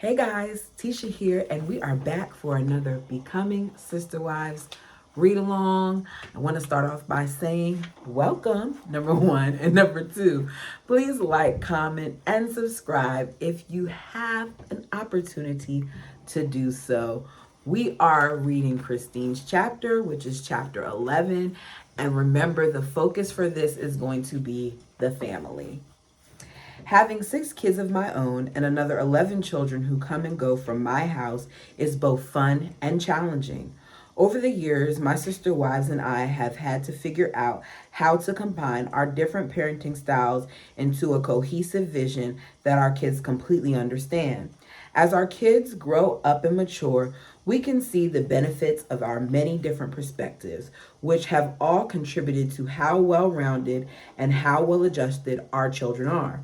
Hey guys, Tisha here, and we are back for another Becoming Sister Wives read along. I want to start off by saying welcome, number one, and number two, please like, comment, and subscribe if you have an opportunity to do so. We are reading Christine's chapter, which is chapter 11, and remember the focus for this is going to be the family. Having 6 kids of my own and another 11 children who come and go from my house is both fun and challenging. Over the years, my sister wives and I have had to figure out how to combine our different parenting styles into a cohesive vision that our kids completely understand. As our kids grow up and mature, we can see the benefits of our many different perspectives, which have all contributed to how well rounded and how well adjusted our children are.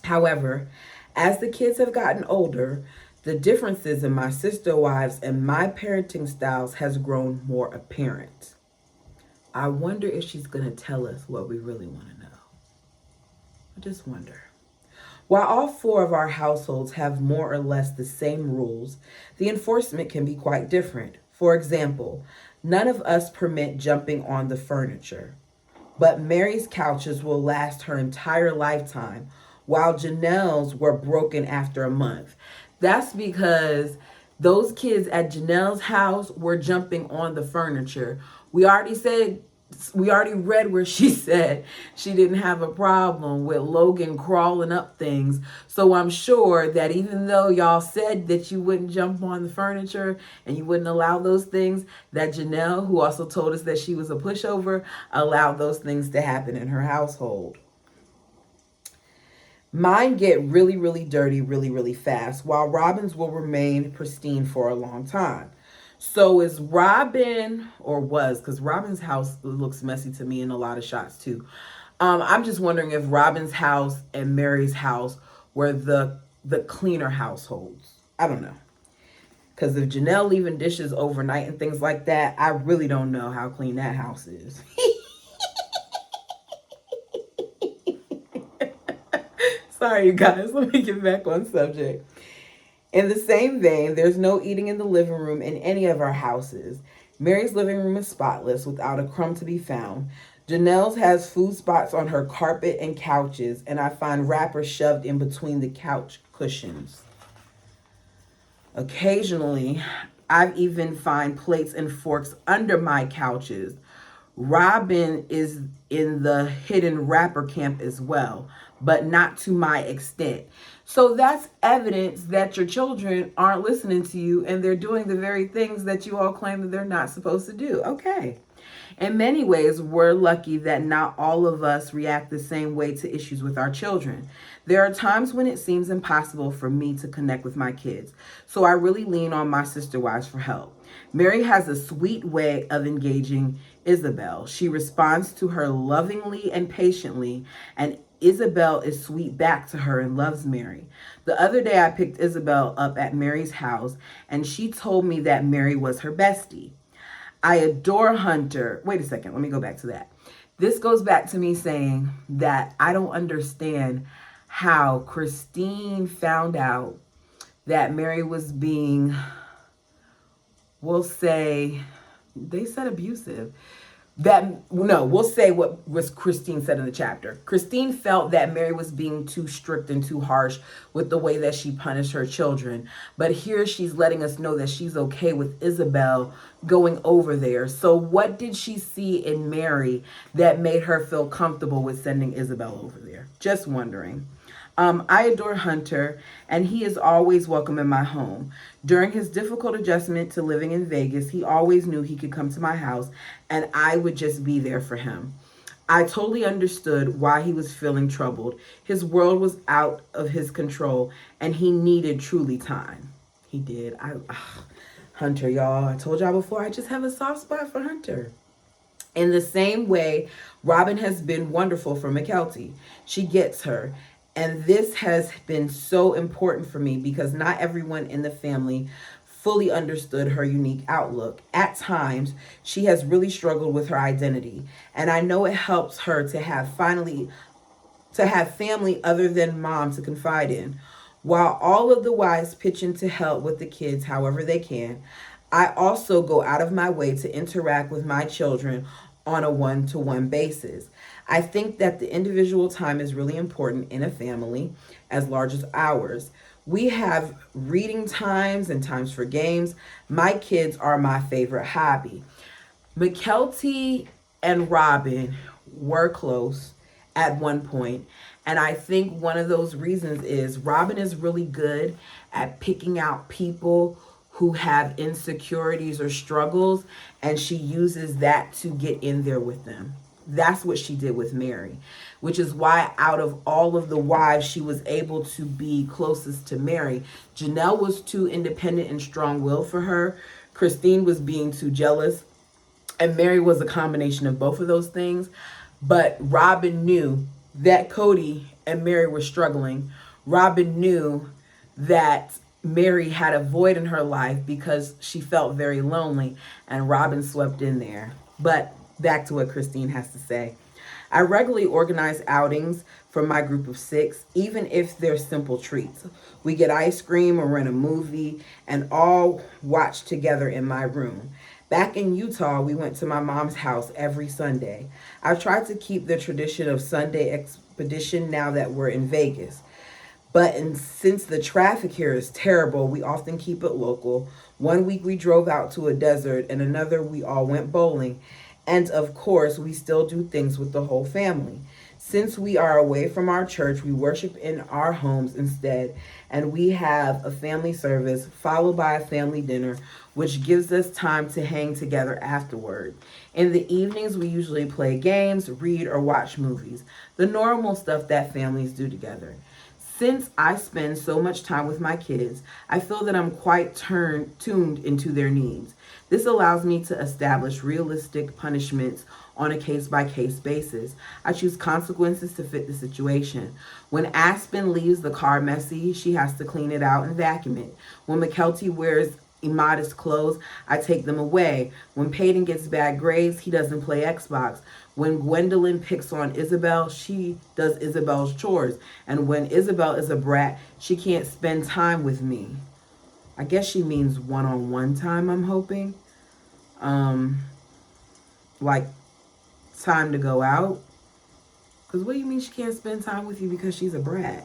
However, as the kids have gotten older, the differences in my sister wives and my parenting styles has grown more apparent. I wonder if she's going to tell us what we really want to know. I just wonder. While all 4 of our households have more or less the same rules, the enforcement can be quite different. For example, none of us permit jumping on the furniture, but Mary's couches will last her entire lifetime, while Janelle's were broken after a month. That's because those kids at Janelle's house were jumping on the furniture. We already read where she said she didn't have a problem with Logan crawling up things. So I'm sure that even though y'all said that you wouldn't jump on the furniture and you wouldn't allow those things, that Janelle, who also told us that she was a pushover, allowed those things to happen in her household. Mine get really, really dirty really, really fast, while Robin's will remain pristine for a long time. So is Robin, or was, because Robin's house looks messy to me in a lot of shots too. I'm just wondering if Robin's house and Mary's house were the cleaner households. I don't know. Because if Janelle leaving dishes overnight and things like that, I really don't know how clean that house is. Sorry, you guys. Let me get back on subject. In the same vein, there's no eating in the living room in any of our houses. Mary's living room is spotless, without a crumb to be found. Janelle's has food spots on her carpet and couches, and I find wrappers shoved in between the couch cushions. Occasionally, I've even find plates and forks under my couches. Robin is in the hidden wrapper camp as well, but not to my extent. So that's evidence that your children aren't listening to you and they're doing the very things that you all claim that they're not supposed to do. Okay. In many ways, we're lucky that not all of us react the same way to issues with our children. There are times when it seems impossible for me to connect with my kids, so I really lean on my sister wives for help. Mary has a sweet way of engaging Isabel. She responds to her lovingly and patiently, and Isabel is sweet back to her and loves Mary. The other day I picked Isabel up at Mary's house, and she told me that Mary was her bestie. I adore Hunter. Wait a second, let me go back to that. This goes back to me saying that I don't understand how Christine found out that Mary was being, we'll say, they said abusive. We'll say what was Christine said in the chapter. Christine felt that Mary was being too strict and too harsh with the way that she punished her children. But here she's letting us know that she's okay with Isabel going over there. So what did she see in Mary that made her feel comfortable with sending Isabel over there? Just wondering. I adore Hunter, and he is always welcome in my home. During his difficult adjustment to living in Vegas, he always knew he could come to my house, and I would just be there for him. I totally understood why he was feeling troubled. His world was out of his control, and he needed truly time. He did. Hunter, y'all. I told y'all before, I just have a soft spot for Hunter. In the same way, Robin has been wonderful for McKelty. She gets her. And this has been so important for me because not everyone in the family fully understood her unique outlook. At times, she has really struggled with her identity. And I know it helps her to have family other than mom to confide in. While all of the wives pitch in to help with the kids however they can, I also go out of my way to interact with my children on a one-to-one basis. I think that the individual time is really important in a family as large as ours. We have reading times and times for games. My kids are my favorite hobby. McKelty and Robin were close at one point, and I think one of those reasons is Robin is really good at picking out people who have insecurities or struggles, and she uses that to get in there with them. That's what she did with Mary, which is why out of all of the wives, she was able to be closest to Mary. Janelle was too independent and strong-willed for her. Christine was being too jealous. And Mary was a combination of both of those things. But Robin knew that Cody and Mary were struggling. Robin knew that Mary had a void in her life because she felt very lonely. And Robin swept in there. But back to what Christine has to say. I regularly organize outings for my group of 6, even if they're simple treats. We get ice cream or rent a movie and all watch together in my room. Back in Utah, we went to my mom's house every Sunday. I've tried to keep the tradition of Sunday expedition now that we're in Vegas. Since the traffic here is terrible, we often keep it local. One week we drove out to a desert, and another we all went bowling. And of course, we still do things with the whole family. Since we are away from our church, we worship in our homes instead, and we have a family service followed by a family dinner, which gives us time to hang together afterward. In the evenings, we usually play games, read, or watch movies, the normal stuff that families do together. Since I spend so much time with my kids, I feel that I'm quite tuned into their needs. This allows me to establish realistic punishments on a case-by-case basis. I choose consequences to fit the situation. When Aspen leaves the car messy, she has to clean it out and vacuum it. When McKelty wears immodest clothes, I take them away. When Peyton gets bad grades, he doesn't play Xbox. When Gwendolyn picks on Isabel, she does Isabel's chores. And when Isabel is a brat, she can't spend time with me. I guess she means one-on-one time, I'm hoping. Like time to go out. Because what do you mean she can't spend time with you because she's a brat?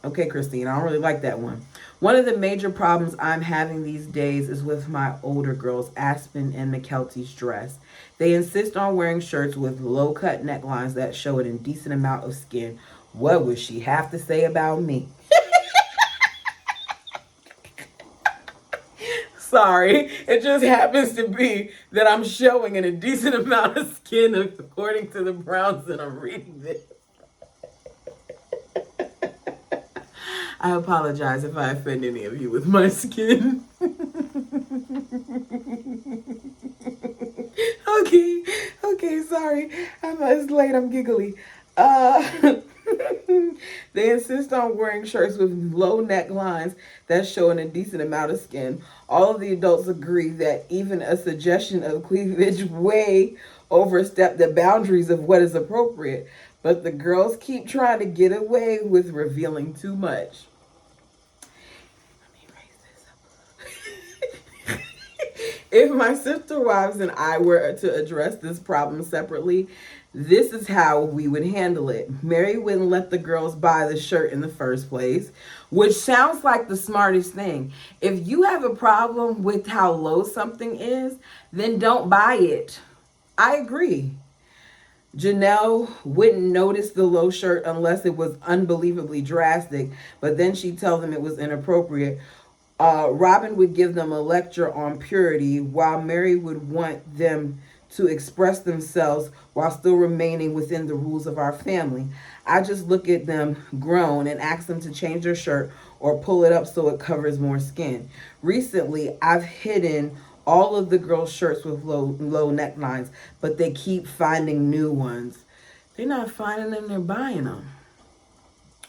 Okay, Christine, I don't really like that one. One of the major problems I'm having these days is with my older girls, Aspen and McKelty's dress. They insist on wearing shirts with low-cut necklines that show an indecent amount of skin. What would she have to say about me? Sorry, it just happens to be that I'm showing an indecent amount of skin according to the Browns and I'm reading this. I apologize if I offend any of you with my skin. Okay, sorry. It's late, I'm giggly. They insist on wearing shirts with low necklines that show an indecent amount of skin. All of the adults agree that even a suggestion of cleavage way overstep the boundaries of what is appropriate, but the girls keep trying to get away with revealing too much. If my sister wives and I were to address this problem separately, this is how we would handle it. Mary wouldn't let the girls buy the shirt in the first place, which sounds like the smartest thing. If you have a problem with how low something is, then don't buy it. I agree. Janelle wouldn't notice the low shirt unless it was unbelievably drastic, but then she'd tell them it was inappropriate. Robin would give them a lecture on purity, while Mary would want them to express themselves while still remaining within the rules of our family. I just look at them grown and ask them to change their shirt or pull it up so it covers more skin. Recently, I've hidden all of the girls' shirts with low necklines, but they keep finding new ones. They're not finding them, they're buying them.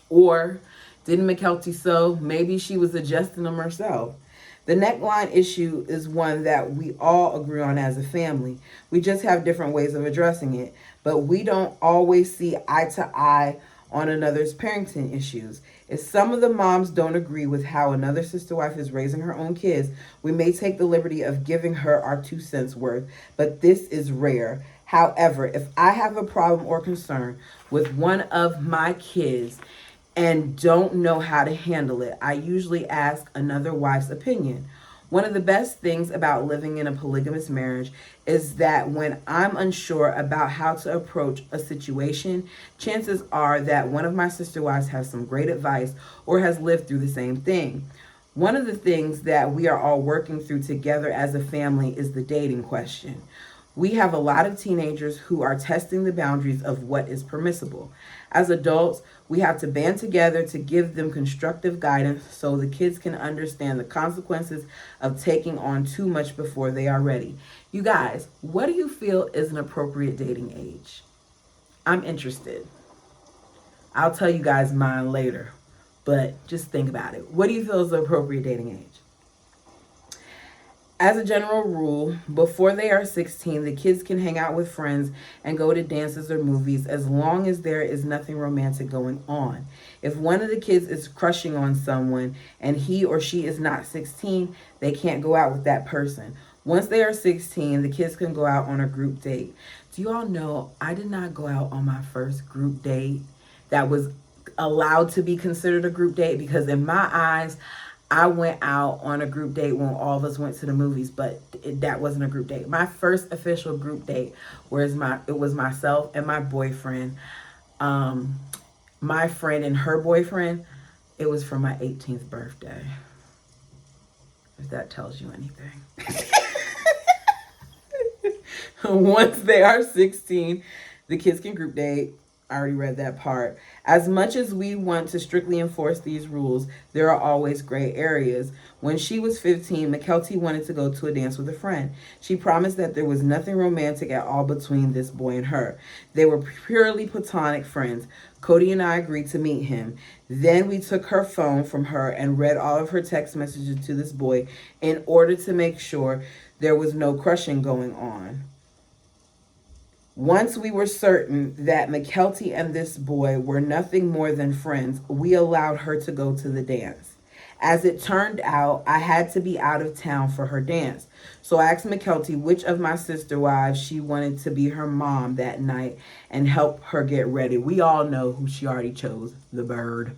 Or didn't McKelty sew? Maybe she was adjusting them herself. The neckline issue is one that we all agree on as a family. We just have different ways of addressing it, but we don't always see eye to eye on another's parenting issues. If some of the moms don't agree with how another sister wife is raising her own kids, we may take the liberty of giving her our 2 cents worth, but this is rare. However, if I have a problem or concern with one of my kids and don't know how to handle it, I usually ask another wife's opinion. One of the best things about living in a polygamous marriage is that when I'm unsure about how to approach a situation, chances are that one of my sister wives has some great advice or has lived through the same thing. One of the things that we are all working through together as a family is the dating question. We have a lot of teenagers who are testing the boundaries of what is permissible. As adults, we have to band together to give them constructive guidance so the kids can understand the consequences of taking on too much before they are ready. You guys, what do you feel is an appropriate dating age? I'm interested. I'll tell you guys mine later, but just think about it. What do you feel is the appropriate dating age? As a general rule, before they are 16, the kids can hang out with friends and go to dances or movies as long as there is nothing romantic going on. If one of the kids is crushing on someone and he or she is not 16, they can't go out with that person. Once they are 16, the kids can go out on a group date. Do you all know I did not go out on my first group date that was allowed to be considered a group date, because in my eyes, I went out on a group date when all of us went to the movies, but that wasn't a group date. My first official group date it was myself and my boyfriend, my friend and her boyfriend. It was for my 18th birthday, if that tells you anything. Once they are 16, the kids can group date. I already read that part. As much as we want to strictly enforce these rules, there are always gray areas. When she was 15, Mykelti wanted to go to a dance with a friend. She promised that there was nothing romantic at all between this boy and her. They were purely platonic friends. Cody and I agreed to meet him. Then we took her phone from her and read all of her text messages to this boy in order to make sure there was no crushing going on. Once we were certain that Mykelti and this boy were nothing more than friends, we allowed her to go to the dance. As it turned out, I had to be out of town for her dance. So I asked Mykelti which of my sister wives she wanted to be her mom that night and help her get ready. We all know who she already chose, the bird.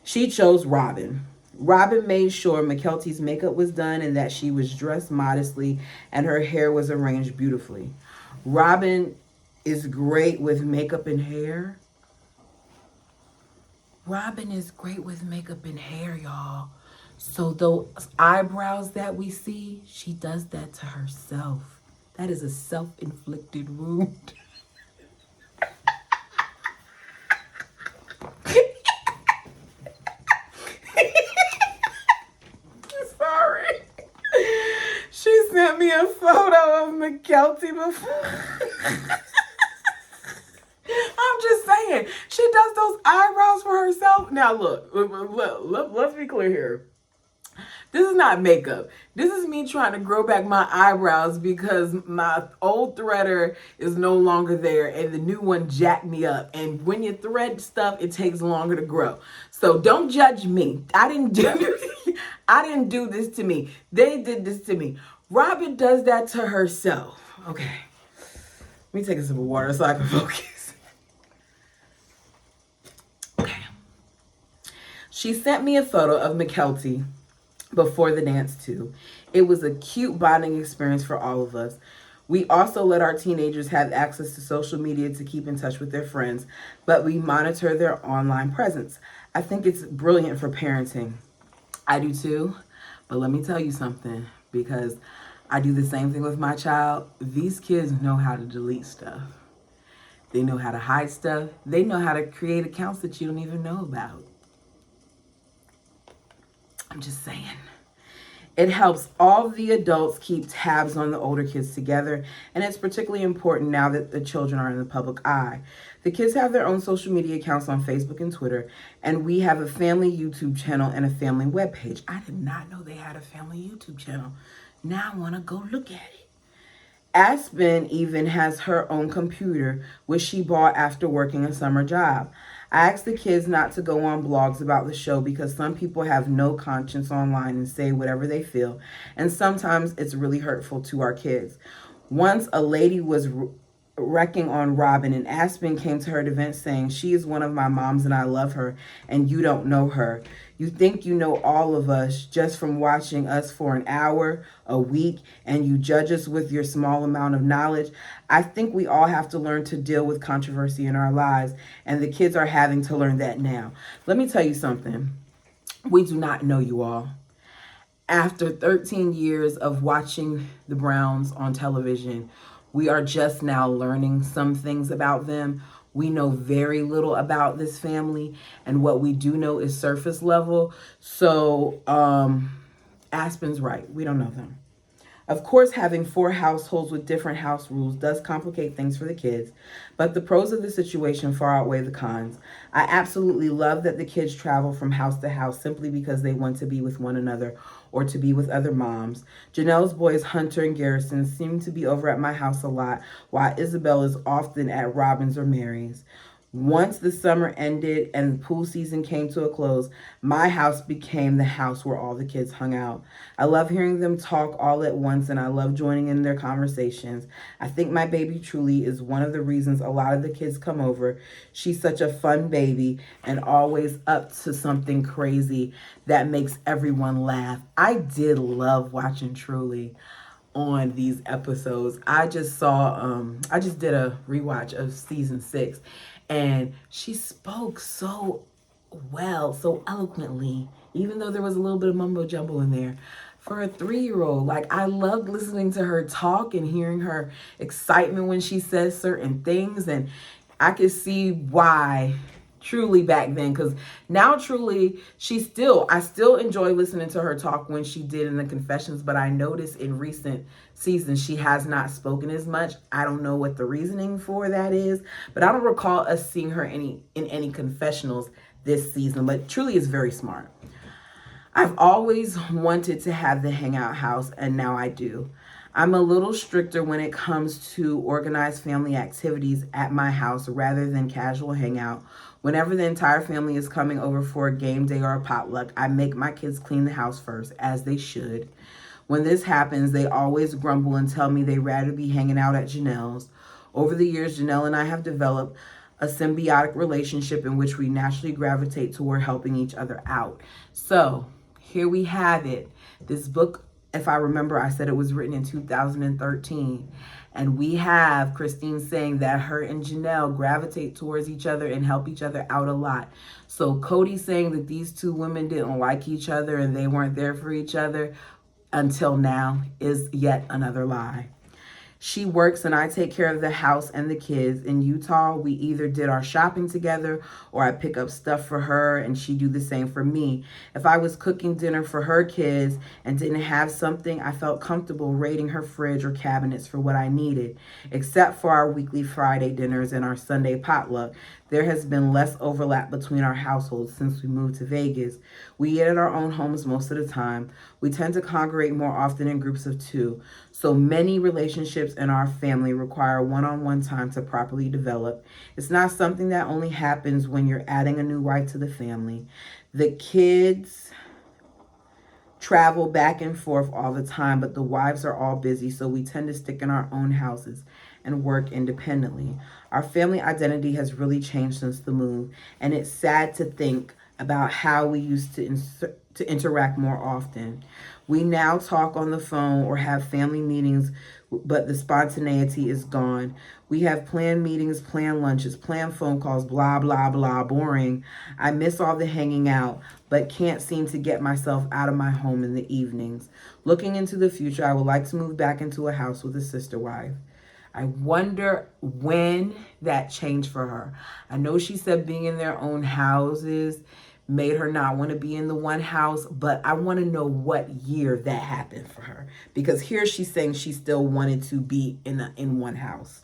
She chose Robin. Robin made sure Mykelti's makeup was done and that she was dressed modestly and her hair was arranged beautifully. Robin is great with makeup and hair. Robin is great with makeup and hair, y'all. So those eyebrows that we see, she does that to herself. That is a self-inflicted wound. Sorry. She sent me a photo of Mykelti before. I'm just saying, she does those eyebrows for herself. Now look, let's be clear here. This is not makeup. This is me trying to grow back my eyebrows because my old threader is no longer there and the new one jacked me up. And when you thread stuff, it takes longer to grow. So don't judge me. I didn't do this to me. They did this to me. Robin does that to herself. Okay. Let me take a sip of water so I can focus. Okay. She sent me a photo of Mykelti before the dance too. It was a cute bonding experience for all of us. We also let our teenagers have access to social media to keep in touch with their friends, but we monitor their online presence. I think it's brilliant for parenting. I do too, but let me tell you something, because I do the same thing with my child. These kids know how to delete stuff. They know how to hide stuff. They know how to create accounts that you don't even know about. I'm just saying. It helps all the adults keep tabs on the older kids together, and it's particularly important now that the children are in the public eye. The kids have their own social media accounts on Facebook and Twitter, and we have a family YouTube channel and a family webpage. I did not know they had a family YouTube channel. Now I want to go look at it. Aspen even has her own computer, which she bought after working a summer job. I asked the kids not to go on blogs about the show because some people have no conscience online and say whatever they feel, and sometimes it's really hurtful to our kids. Once a lady was wrecking on Robin, and Aspen came to her defense saying, "She is one of my moms and I love her, and you don't know her. You think you know all of us just from watching us for an hour a week, and you judge us with your small amount of knowledge." I think we all have to learn to deal with controversy in our lives, and the kids are having to learn that now. Let me tell you something. We do not know you all. After 13 years of watching the Browns on television, we are just now learning some things about them. We know very little about this family, and what we do know is surface level. So, Aspen's right. We don't know them. Of course, having 4 households with different house rules does complicate things for the kids, but the pros of the situation far outweigh the cons. I absolutely love that the kids travel from house to house simply because they want to be with one another or to be with other moms. Janelle's boys, Hunter and Garrison, seem to be over at my house a lot, while Isabel is often at Robin's or Mary's. Once the summer ended and the pool season came to a close, my house became the house where all the kids hung out. I love hearing them talk all at once, and I love joining in their conversations. I think my baby Truly is one of the reasons a lot of the kids come over. She's such a fun baby and always up to something crazy that makes everyone laugh. I did love watching Truly on these episodes. I just did a rewatch of season 6, and she spoke so well, so eloquently, even though there was a little bit of mumbo jumbo in there. For a 3-year-old, like, I loved listening to her talk and hearing her excitement when she says certain things, and I could see why Truly back then, because now Truly, I still enjoy listening to her talk when she did in the confessions, but I noticed in recent seasons she has not spoken as much. I don't know what the reasoning for that is, but I don't recall us seeing her in any confessionals this season. But Truly is very smart. I've always wanted to have the hangout house, and now I do. I'm a little stricter when it comes to organized family activities at my house rather than casual hangout. Whenever the entire family is coming over for a game day or a potluck, I make my kids clean the house first, as they should. When this happens, they always grumble and tell me they'd rather be hanging out at Janelle's. Over the years, Janelle and I have developed a symbiotic relationship in which we naturally gravitate toward helping each other out. So, here we have it. This book, if I remember, I said it was written in 2013. And we have Christine saying that her and Janelle gravitate towards each other and help each other out a lot. So Cody saying that these two women didn't like each other and they weren't there for each other until now is yet another lie. She works and I take care of the house and the kids. In Utah, we either did our shopping together or I pick up stuff for her and she do the same for me. If I was cooking dinner for her kids and didn't have something, I felt comfortable raiding her fridge or cabinets for what I needed. Except for our weekly Friday dinners and our Sunday potluck, there has been less overlap between our households since we moved to Vegas. We eat at our own homes most of the time. We tend to congregate more often in groups of 2. So many relationships in our family require one-on-one time to properly develop. It's not something that only happens when you're adding a new wife to the family. The kids travel back and forth all the time, but the wives are all busy, so we tend to stick in our own houses and work independently. Our family identity has really changed since the move, and it's sad to think about how we used to interact more often. We now talk on the phone or have family meetings, but the spontaneity is gone. We have planned meetings, planned lunches, planned phone calls, blah, blah, blah, boring. I miss all the hanging out, but can't seem to get myself out of my home in the evenings. Looking into the future, I would like to move back into a house with a sister wife. I wonder when that changed for her. I know she said being in their own houses made her not want to be in the one house, but I want to know what year that happened for her. Because here she's saying she still wanted to be in one house.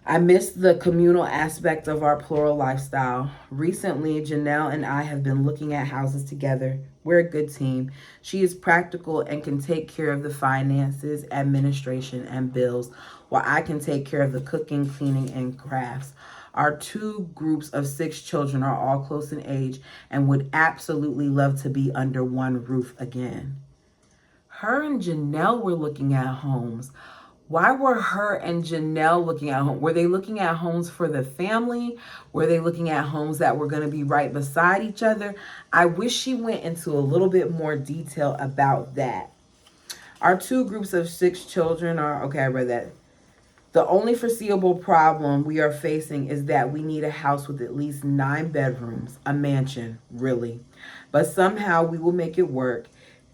I miss the communal aspect of our plural lifestyle. Recently, Janelle and I have been looking at houses together. We're a good team. She is practical and can take care of the finances, administration, and bills, while I can take care of the cooking, cleaning, and crafts. Our two groups of 6 children are all close in age and would absolutely love to be under one roof again. Her and Janelle were looking at homes. Why were her and Janelle looking at homes? Were they looking at homes for the family? Were they looking at homes that were going to be right beside each other? I wish she went into a little bit more detail about that. Our two groups of 6 children are, okay, I read that. The only foreseeable problem we are facing is that we need a house with at least 9 bedrooms, a mansion, really. But somehow we will make it work.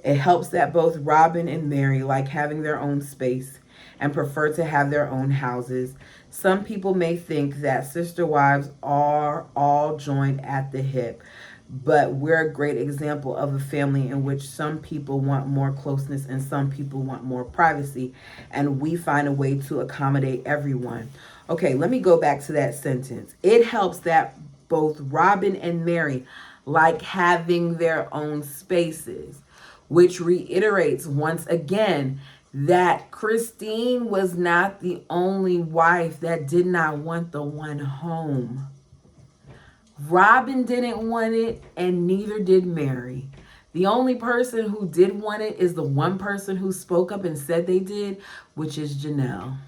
It helps that both Robin and Mary like having their own space and prefer to have their own houses. Some people may think that sister wives are all joined at the hip, but we're a great example of a family in which some people want more closeness and some people want more privacy, and we find a way to accommodate everyone. Okay, let me go back to that sentence. It helps that both Robin and Mary like having their own spaces, which reiterates once again that Christine was not the only wife that did not want the one home. Robin didn't want it, and neither did Mary. The only person who did want it is the one person who spoke up and said they did, which is Janelle.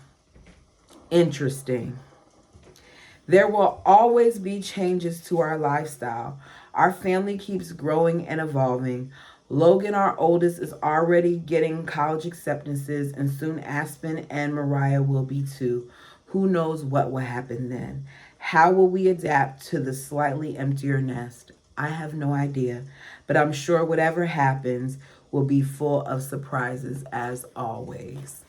Interesting. There will always be changes to our lifestyle. Our family keeps growing and evolving. Logan, our oldest, is already getting college acceptances, and soon Aspen and Mariah will be too. Who knows what will happen then? How will we adapt to the slightly emptier nest? I have no idea, but I'm sure whatever happens will be full of surprises as always.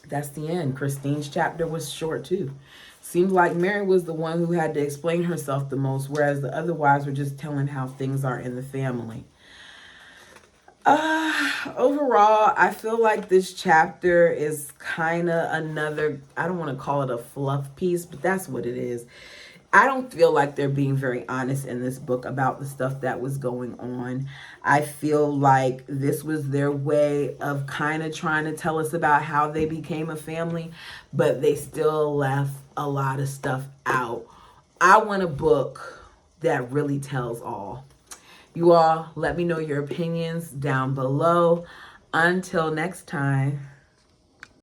That's the end. Christine's chapter was short too. Seemed like Mary was the one who had to explain herself the most, whereas the other wives were just telling how things are in the family. Overall, I feel like this chapter is kind of another, I don't want to call it a fluff piece, but that's what it is. I don't feel like they're being very honest in this book about the stuff that was going on. I feel like this was their way of kind of trying to tell us about how they became a family, but they still left a lot of stuff out. I want a book that really tells all. You all, let me know your opinions down below. Until next time.